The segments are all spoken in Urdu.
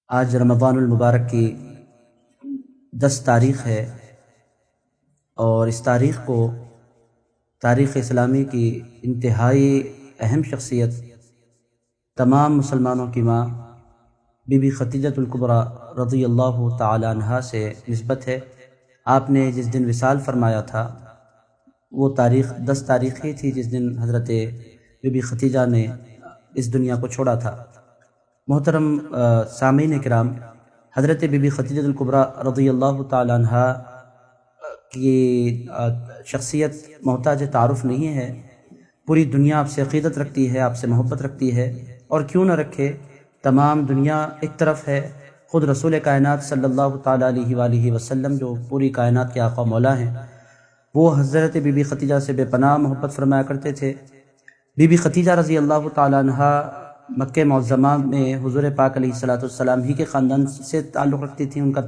آج رمضان المبارک کی 10 تاریخ ہے، اور اس تاریخ کو تاریخ اسلامی کی انتہائی اہم شخصیت، تمام مسلمانوں کی ماں بی بی خدیجۃ الکبریٰ رضی اللہ تعالی عنہا سے نسبت ہے۔ آپ نے جس دن وصال فرمایا تھا وہ تاریخ 10 تاریخ ہی تھی جس دن حضرت بی بی خدیجہ نے اس دنیا کو چھوڑا تھا۔ محترم سامعین کرام، حضرت بی بی خدیجۃ الکبریٰ رضی اللہ تعالی عنہا کی شخصیت محتاج تعارف نہیں ہے۔ پوری دنیا آپ سے عقیدت رکھتی ہے، آپ سے محبت رکھتی ہے، اور کیوں نہ رکھے، تمام دنیا ایک طرف ہے، خود رسول کائنات صلی اللہ تعالی علیہ وآلہ وسلم جو پوری کائنات کے آقا مولا ہیں، وہ حضرت بی بی خدیجہ سے بے پناہ محبت فرمایا کرتے تھے۔ بی بی خدیجہ رضی اللہ تعالی عنہا مکہ معظمہ میں حضور پاک علیہ السلام ہی کے خاندان سے تعلق رکھتی تھیں۔ ان کا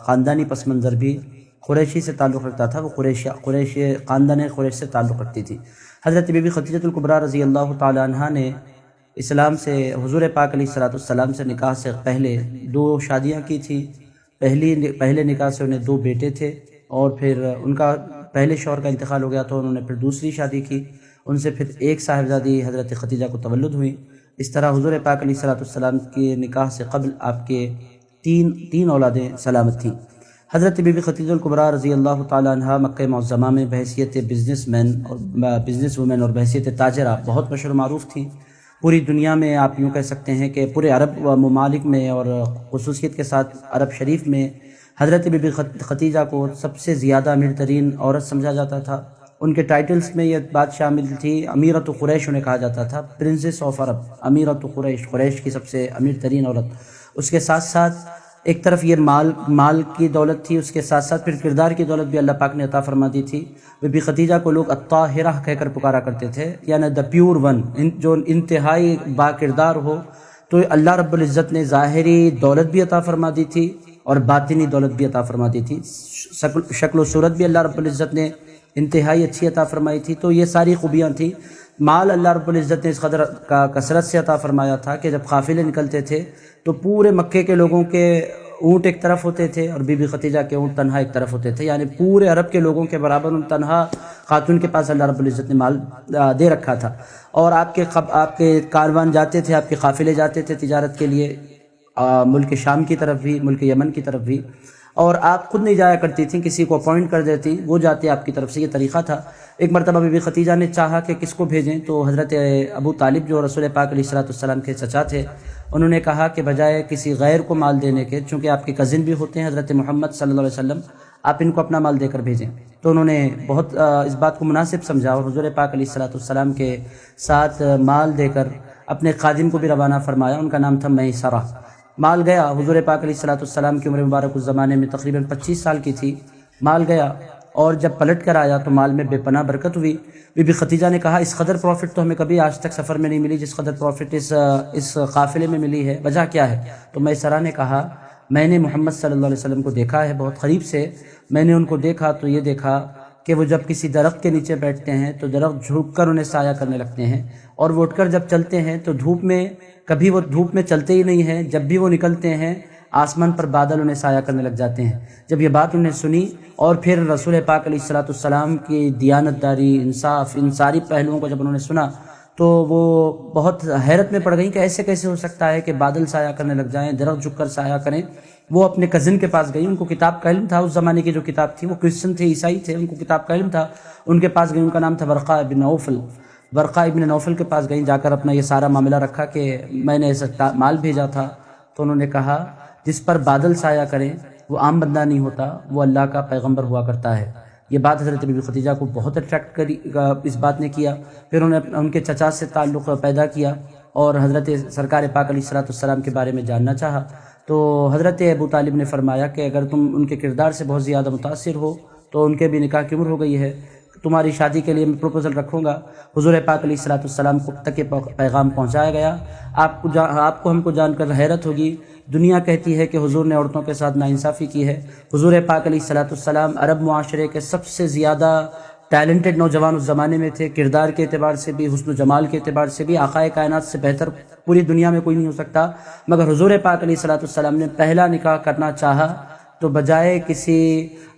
خاندانی پس منظر بھی قریشی سے تعلق رکھتا تھا، وہ قریش خاندان قریش سے تعلق رکھتی تھی۔ حضرت بی بی خدیجۃ الکبریٰ رضی اللہ تعالی عنہا نے اسلام سے حضور پاک علیہ السلام سے نکاح سے پہلے 2 شادیاں کی تھیں۔ پہلے نکاح سے انہیں 2 بیٹے تھے، اور پھر ان کا پہلے شوہر کا انتقال ہو گیا تو انہوں نے پھر دوسری شادی کی، ان سے پھر ایک صاحبزادی حضرت خدیجہ کو تولد ہوئی۔ اس طرح حضور پاک علیہ السلام کے نکاح سے قبل آپ کے تین اولادیں سلامت تھیں۔ حضرت بی بی خدیجہ الکبریٰ رضی اللہ تعالی عنہا مکہ معظمہ میں بحیثیت بزنس وومن اور بحیثیت تاجرہ بہت مشہور معروف تھیں۔ پوری دنیا میں آپ یوں کہہ سکتے ہیں کہ پورے عرب ممالک میں، اور خصوصیت کے ساتھ عرب شریف میں، حضرت بی بی خدیجہ کو سب سے زیادہ امیر ترین عورت سمجھا جاتا تھا۔ ان کے ٹائٹلز میں یہ بات شامل تھی، امیرۃ قریش انہیں کہا جاتا تھا، پرنسس آف عرب، امیرۃ قریش کی سب سے امیر ترین عورت۔ اس کے ساتھ ساتھ ایک طرف یہ مال کی دولت تھی، اس کے ساتھ ساتھ پھر کردار کی دولت بھی اللہ پاک نے عطا فرما دی تھی۔ بی بی خدیجہ کو لوگ الطاہرہ کہہ کر پکارا کرتے تھے، یعنی دا پیور ون، جو انتہائی با کردار ہو۔ تو اللہ رب العزت نے ظاہری دولت بھی عطا فرما دی تھی اور باطنی دولت بھی عطا فرما دی تھی۔ شکل و صورت بھی اللہ رب العزت نے انتہائی اچھی عطا فرمائی تھی۔ تو یہ ساری خوبیاں تھیں۔ مال اللہ رب العزت نے اس قدر کا کثرت سے عطا فرمایا تھا کہ جب قافلے نکلتے تھے تو پورے مکے کے لوگوں کے اونٹ ایک طرف ہوتے تھے اور بی بی خدیجہ کے اونٹ تنہا ایک طرف ہوتے تھے، یعنی پورے عرب کے لوگوں کے برابر ان تنہا خاتون کے پاس اللہ رب العزت نے مال دے رکھا تھا۔ اور آپ کے کاروان جاتے تھے، آپ کے قافلے جاتے تھے تجارت کے لیے، ملک شام کی طرف بھی، ملک یمن کی طرف بھی، اور آپ خود نہیں جایا کرتی تھیں، کسی کو اپوائنٹ کر دیتی، وہ جاتے آپ کی طرف سے، یہ طریقہ تھا۔ ایک مرتبہ بی بی خدیجہ نے چاہا کہ کس کو بھیجیں، تو حضرت ابو طالب جو رسول پاک علیہ السلام کے چچا تھے، انہوں نے کہا کہ بجائے کسی غیر کو مال دینے کے، چونکہ آپ کے کزن بھی ہوتے ہیں حضرت محمد صلی اللہ علیہ وسلم، آپ ان کو اپنا مال دے کر بھیجیں۔ تو انہوں نے بہت اس بات کو مناسب سمجھا اور حضور پاک علیہ السلام کے ساتھ مال دے کر اپنے خادم کو بھی روانہ فرمایا، ان کا نام تھا میسرہ۔ مال گیا، حضور پاک علیہ السلام کی عمر مبارک اس زمانے میں تقریباً 25 سال کی تھی۔ مال گیا، اور جب پلٹ کر آیا تو مال میں بے پناہ برکت ہوئی۔ بی بی خدیجہ نے کہا اس قدر پروفٹ تو ہمیں کبھی آج تک سفر میں نہیں ملی جس قدر پروفٹ اس قافلے میں ملی ہے، وجہ کیا ہے؟ تو میسرہ نے کہا میں نے محمد صلی اللہ علیہ وسلم کو دیکھا ہے بہت قریب سے، میں نے ان کو دیکھا تو یہ دیکھا کہ وہ جب کسی درخت کے نیچے بیٹھتے ہیں تو درخت جھک کر انہیں سایہ کرنے لگتے ہیں، اور وہ اٹھ کر جب چلتے ہیں تو کبھی وہ دھوپ میں چلتے ہی نہیں ہیں، جب بھی وہ نکلتے ہیں آسمان پر بادل انہیں سایہ کرنے لگ جاتے ہیں۔ جب یہ بات انہیں سنی اور پھر رسول پاک علیہ السلام کی دیانتداری، انصاف، ان ساری پہلوؤں کو جب انہوں نے سنا تو وہ بہت حیرت میں پڑ گئیں کہ ایسے کیسے ہو سکتا ہے کہ بادل سایہ کرنے لگ جائیں، درخت جھک کر سایہ کریں۔ وہ اپنے کزن کے پاس گئی، ان کو کتاب کا علم تھا، اس زمانے کی جو کتاب تھی، وہ کرسچن تھے، عیسائی تھے، ان کو کتاب کا علم تھا، ان کے پاس گئی، ان کا نام تھا ورقہ ابن نوفل کے پاس گئیں، جا کر اپنا یہ سارا معاملہ رکھا کہ میں نے ایسا مال بھیجا تھا۔ تو انہوں نے کہا جس پر بادل سایہ کریں وہ عام بندہ نہیں ہوتا، وہ اللہ کا پیغمبر ہوا کرتا ہے۔ یہ بات حضرت بی بی خدیجہ کو بہت اٹریکٹ کری، اس بات نے کیا۔ پھر انہوں نے ان کے چچا سے تعلق پیدا کیا اور حضرت سرکار پاک علیہ السلام کے بارے میں جاننا چاہا۔ تو حضرت ابو طالب نے فرمایا کہ اگر تم ان کے کردار سے بہت زیادہ متاثر ہو تو ان کے بھی نکاح کی عمر ہو گئی ہے، تمہاری شادی کے لیے میں پروپوزل رکھوں گا۔ حضور پاک علیہ السلام کو تک پیغام پہنچایا گیا۔ آپ کو ہم کو جان کر حیرت ہوگی، دنیا کہتی ہے کہ حضور نے عورتوں کے ساتھ ناانصافی کی ہے۔ حضور پاک علیہ السلام عرب معاشرے کے سب سے زیادہ ٹیلنٹڈ نوجوان اس زمانے میں تھے، کردار کے اعتبار سے بھی، حسن و جمال کے اعتبار سے بھی آقائے کائنات سے بہتر پوری دنیا میں کوئی نہیں ہو سکتا، مگر حضور پاک علیہ الصلوۃ والسلام نے پہلا نکاح کرنا چاہا تو بجائے کسی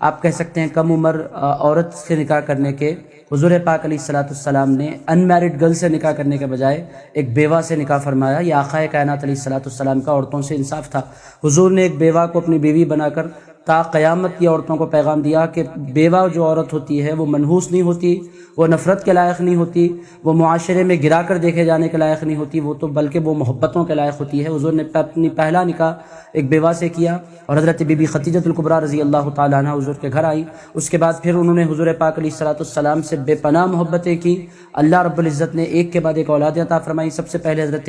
آپ کہہ سکتے ہیں کم عمر عورت سے نکاح کرنے کے، حضور پاک علیہ الصلوۃ والسلام نے ان میرڈ گرل سے نکاح کرنے کے بجائے ایک بیوہ سے نکاح فرمایا۔ یہ آقائے کائنات علیہ الصلوۃ والسلام کا عورتوں سے انصاف تھا۔ حضور نے ایک بیوہ کو اپنی بیوی بنا کر تا قیامت کی عورتوں کو پیغام دیا کہ بیوہ جو عورت ہوتی ہے وہ منحوس نہیں ہوتی، وہ نفرت کے لائق نہیں ہوتی، وہ معاشرے میں گرا کر دیکھے جانے کے لائق نہیں ہوتی، وہ تو بلکہ وہ محبتوں کے لائق ہوتی ہے۔ حضور نے اپنی پہلا نکاح ایک بیوہ سے کیا، اور حضرت بی بی خدیجہ الکبریٰ رضی اللہ تعالیٰ عنہ حضور کے گھر آئی۔ اس کے بعد پھر انہوں نے حضور پاک علیہ الصلوۃ والسلام سے بے پناہ محبتیں کی۔ اللہ رب العزت نے ایک کے بعد ایک اولادیں عطا فرمائی۔ سب سے پہلے حضرت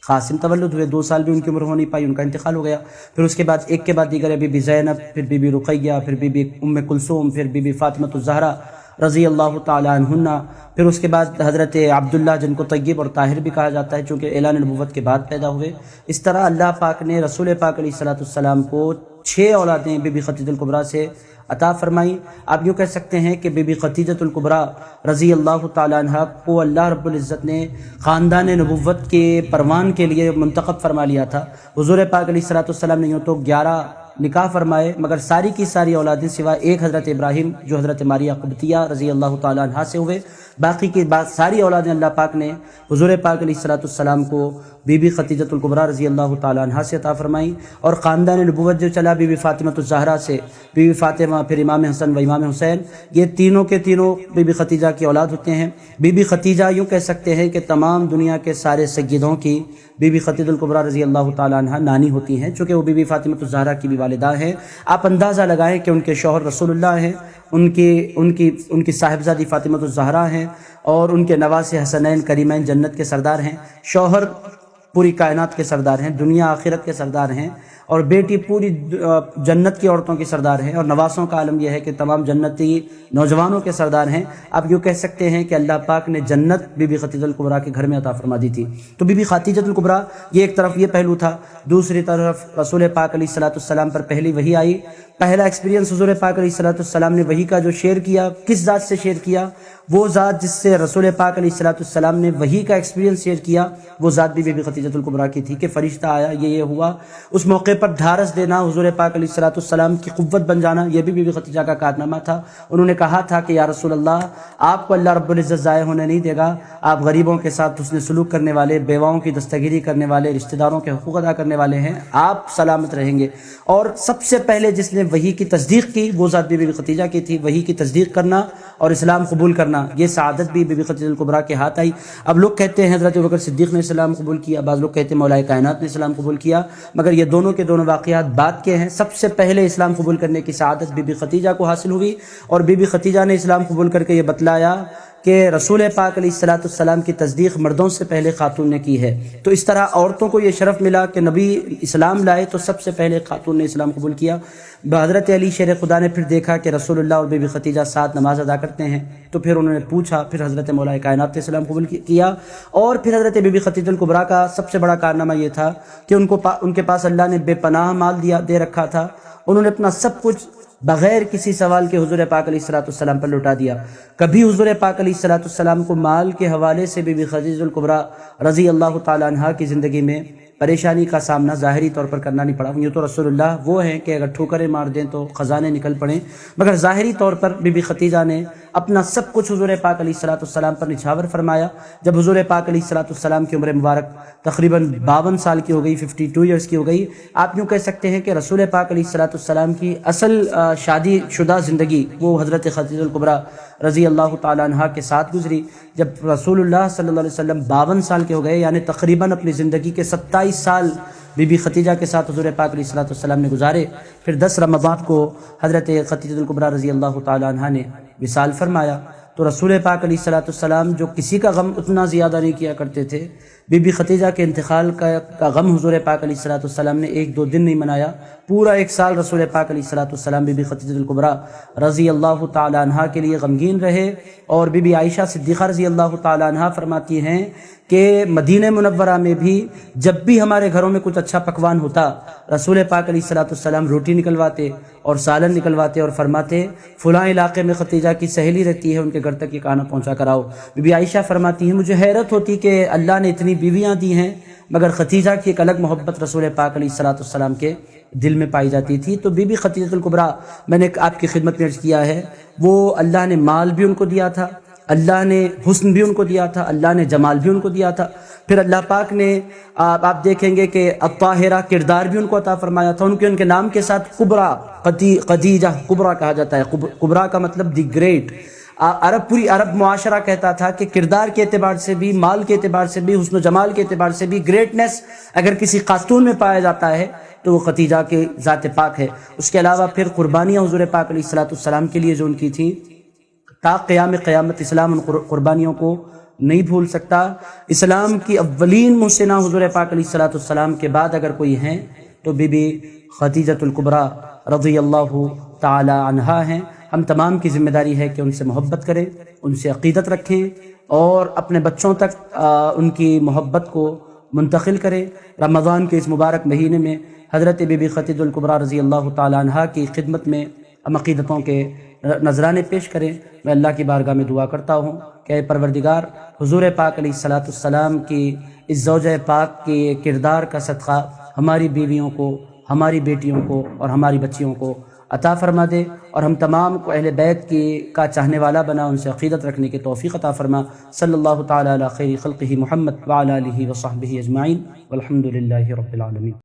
قاسم تولد ہوئے، 2 سال بھی ان کی عمر ہو نہیں پائی، ان کا انتقال ہو گیا۔ پھر اس کے بعد ایک کے بعد دیگر بی بی زینب، پھر بی بی رقیہ، پھر بی بی ام کلثوم، پھر بی بی فاطمہ الزہرا رضی اللہ تعالیٰ عنہن۔ پھر اس کے بعد حضرت عبداللہ جن کو طیب اور طاہر بھی کہا جاتا ہے چونکہ اعلان نبوت کے بعد پیدا ہوئے۔ اس طرح اللہ پاک نے رسول پاک علیہ الصلوۃ والسلام کو 6 اولادیں بی بی خدیجہ الکبریٰ سے عطا فرمائی۔ آپ یوں کہہ سکتے ہیں کہ بی بی خدیجہ الکبریٰ رضی اللہ تعالیٰ عنہ کو اللہ رب العزت نے خاندان نبوت کے پروان کے لیے منتخب فرما لیا تھا۔ حضور پاک علیہ الصلوۃ والسلام نے یوں تو 11 نکاح فرمائے، مگر ساری کی ساری اولادیں سوائے ایک حضرت ابراہیم جو حضرت ماریہ قبطیہ رضی اللہ تعالیٰ عنہ سے ہوئے، باقی کی ساری اولادیں اللہ پاک نے حضور پاک علیہ الصلوۃ والسلام کو بی بی خدیجہ الکبریٰ رضی اللہ تعالیٰ عنہ سے عطا فرمائی۔ اور خاندان نبوت جو چلا بی بی فاطمہ الزہرا سے، بی بی فاطمہ، پھر امام حسن و امام حسین، یہ تینوں کے تینوں بی بی خدیجہ کی اولاد ہوتے ہیں۔ بی بی خدیجہ یوں کہہ سکتے ہیں کہ تمام دنیا کے سارے سیدوں کی بی بی خدیجہ الکبریٰ رضی اللہ تعالیٰ عنہ نانی ہوتی ہیں، چونکہ وہ بی بی فاطمہ الزہرا کی بھی والدہ ہیں۔ آپ اندازہ لگائیں کہ ان کے شوہر رسول اللہ ہیں، ان کی صاحبزادی فاطمہ الزہرا ہیں، اور ان کے نواسے حسنین کریمین جنت کے سردار ہیں۔ شوہر پوری کائنات کے سردار ہیں، دنیا آخرت کے سردار ہیں، اور بیٹی پوری جنت کی عورتوں کی سردار ہیں، اور نواسوں کا عالم یہ ہے کہ تمام جنتی نوجوانوں کے سردار ہیں۔ آپ یوں کہہ سکتے ہیں کہ اللہ پاک نے جنت بی بی خدیجہ الکبریٰ کے گھر میں عطا فرما دی تھی۔ تو بی بی خدیجہ الکبریٰ یہ ایک طرف یہ پہلو تھا، دوسری طرف رسول پاک علیہ الصلوۃ والسلام پر پہلی وحی آئی۔ پہلا ایکسپیرینس حضور پاک علیہ الصلوۃ والسلام نے وحی کا جو شیئر کیا، کس ذات سے شیئر کیا؟ وہ ذات جس سے رسول پاک علیہ الصلوۃ والسلام نے وحی کا ایکسپیرینس شیئر کیا، وہ ذات بھی بی بی خدیجہ الکبریٰ کی تھی کہ فرشتہ آیا، یہ ہوا۔ اس موقع پر ڈھارس دینا، حضور پاک علیہ الصلوۃ والسلام کی قوت بن جانا، یہ بھی بی بی خدیجہ کا کارنامہ تھا۔ انہوں نے کہا تھا کہ یا رسول اللہ، آپ کو اللہ رب العزت ضائع ہونے نہیں دے گا، آپ غریبوں کے ساتھ حسن سلوک کرنے والے، بیواؤں کی دستگیری کرنے والے، رشتہ داروں کے حقوق ادا کرنے والے ہیں، آپ سلامت رہیں گے۔ اور سب سے پہلے جس نے وحی کی تصدیق کی وہ ذات بی بی خدیجہ کی تھی۔ وحی کی تصدیق کرنا اور اسلام قبول کرنا، یہ سعادت بھی بی بی خدیجہ الکبریٰ کے ہاتھ آئی۔ اب لوگ کہتے ہیں حضرت ابوبکر صدیق نے اسلام قبول کیا، بعض لوگ کہتے ہیں مولا کائنات نے اسلام قبول کیا، مگر یہ دونوں کے دونوں واقعات بعد کے ہیں۔ سب سے پہلے اسلام قبول کرنے کی سعادت بی بی خدیجہ کو حاصل ہوئی، اور بی بی خدیجہ نے اسلام قبول کر کے یہ بتلایا کہ رسول پاک علیہ الصلوۃ والسلام کی تصدیق مردوں سے پہلے خاتون نے کی ہے۔ تو اس طرح عورتوں کو یہ شرف ملا کہ نبی اسلام لائے تو سب سے پہلے خاتون نے اسلام قبول کیا۔ حضرت علی شیر خدا نے پھر دیکھا کہ رسول اللہ اور بی بی خدیجہ ساتھ نماز ادا کرتے ہیں، تو پھر انہوں نے پوچھا، پھر حضرت مولا کائنات نے اسلام قبول کیا۔ اور پھر حضرت بی بی خدیجہ الکبریٰ کا سب سے بڑا کارنامہ یہ تھا کہ ان کے پاس اللہ نے بے پناہ مال دے رکھا تھا۔ انہوں نے اپنا سب کچھ بغیر کسی سوال کے حضور پاک علیہ الصلوۃ والسلام پر لوٹا دیا۔ کبھی حضور پاک علیہ الصلوۃ والسلام کو مال کے حوالے سے بی بی خدیجہ الکبریٰ رضی اللہ تعالیٰ عنہ کی زندگی میں پریشانی کا سامنا ظاہری طور پر کرنا نہیں پڑا۔ یوں تو رسول اللہ وہ ہیں کہ اگر ٹھوکریں مار دیں تو خزانے نکل پڑیں، مگر ظاہری طور پر بی بی خدیجہ نے اپنا سب کچھ حضور پاک علیہ الصلوۃ والسلام پر نچھاور فرمایا۔ جب حضور پاک علیہ الصلوۃ والسلام کی عمر مبارک تقریباً 52 سال کی ہو گئی، 52 ایئرس کی ہو گئی، آپ یوں کہہ سکتے ہیں کہ رسول پاک علیہ الصلوۃ والسلام کی اصل شادی شدہ زندگی وہ حضرت خدیجہ الکبریٰ رضی اللہ تعالیٰ عنہ کے ساتھ گزری۔ جب رسول اللہ صلی اللہ علیہ وسلم 52 سال کے ہو گئے، یعنی تقریباً اپنی زندگی کے 27 سال بی بی خدیجہ کے ساتھ حضور پاک علیہ الصلوۃ والسلام نے گزارے، پھر 10 رمضان کو حضرت خدیجہ الکبریٰ رضی اللہ تعالیٰ عنہ نے وصال فرمایا۔ تو رسول پاک علیہ الصلوۃ والسلام جو کسی کا غم اتنا زیادہ نہیں کیا کرتے تھے بی بی ختیجہ کے انتقال کا غم حضور پاک علیہ الصلوۃ والسلام نے ایک دو دن نہیں منایا، پورا ایک سال رسول پاک علیہ الصلوۃ والسلام بی بی ختیجہ الکبریٰ رضی اللہ تعالی عنہا کے لیے غمگین رہے۔ اور بی بی عائشہ صدیقہ رضی اللہ تعالی عنہا فرماتی ہیں کہ مدینہ منورہ میں بھی جب بھی ہمارے گھروں میں کچھ اچھا پکوان ہوتا، رسول پاک علیہ الصلوۃ والسلام روٹی نکلواتے اور سالن نکلواتے اور فرماتے فلاں علاقے میں ختیجہ کی سہیلی رہتی ہے، ان کے گھر تک یہ کھانا پہنچا کر آؤ۔ بی بی عائشہ فرماتی ہیں مجھے حیرت ہوتی کہ اللہ نے اتنی بیویاں دی ہیں مگر ختیجہ کی ایک الگ محبت رسول پاک علیہ الصلوۃ والسلام کے دل میں پائی جاتی تھی۔ تو بی بی ختیجہ الکبریٰ میں نے آپ کی خدمت میں عرض کیا ہے، وہ اللہ نے مال بھی ان کو دیا تھا، اللہ نے حسن بھی ان کو دیا تھا، اللہ نے جمال بھی ان کو دیا تھا، پھر اللہ پاک نے آپ دیکھیں گے کہ الطاہرہ کردار بھی ان کو عطا فرمایا تھا۔ ان کے نام کے ساتھ کبریٰ، خدیجہ کبریٰ کہا جاتا ہے۔ کبریٰ کا مطلب دی گریٹ۔ پوری عرب معاشرہ کہتا تھا کہ کردار کے اعتبار سے بھی، مال کے اعتبار سے بھی، حسن و جمال کے اعتبار سے بھی گریٹنس اگر کسی خاتون میں پایا جاتا ہے تو وہ ختیجہ کے ذات پاک ہے۔ اس کے علاوہ پھر قربانیاں حضور پاک علیہ الصلوۃ والسلام کے لیے جو ان کی تھیں، تا قیام قیامت اسلام ان قربانیوں کو نہیں بھول سکتا۔ اسلام کی اولین محسنہ حضور پاک علیہ الصلوۃ والسلام کے بعد اگر کوئی ہیں تو بی بی ختیجہ الکبریٰ رضی اللہ تعالی عنہا ہیں۔ ہم تمام کی ذمہ داری ہے کہ ان سے محبت کریں، ان سے عقیدت رکھیں اور اپنے بچوں تک ان کی محبت کو منتقل کریں۔ رمضان کے اس مبارک مہینے میں حضرت بی بی ختیجہ الکبریٰ رضی اللہ تعالی عنہا کی خدمت میں ہم عقیدتوں کے نذرانے پیش کریں۔ میں اللہ کی بارگاہ میں دعا کرتا ہوں کہ اے پروردگار، حضور پاک علیہ الصلوۃ والسلام کی اس زوجہ پاک کے کردار کا صدقہ ہماری بیویوں کو، ہماری بیٹیوں کو اور ہماری بچیوں کو عطا فرما دے، اور ہم تمام کو اہل بیت کا چاہنے والا بنا، ان سے عقیدت رکھنے کی توفیق عطا فرما۔ صلی اللہ تعالی علی خیر خلقہ محمد وعلی آلہ وصحبہ اجمعین والحمد للہ رب العالمین۔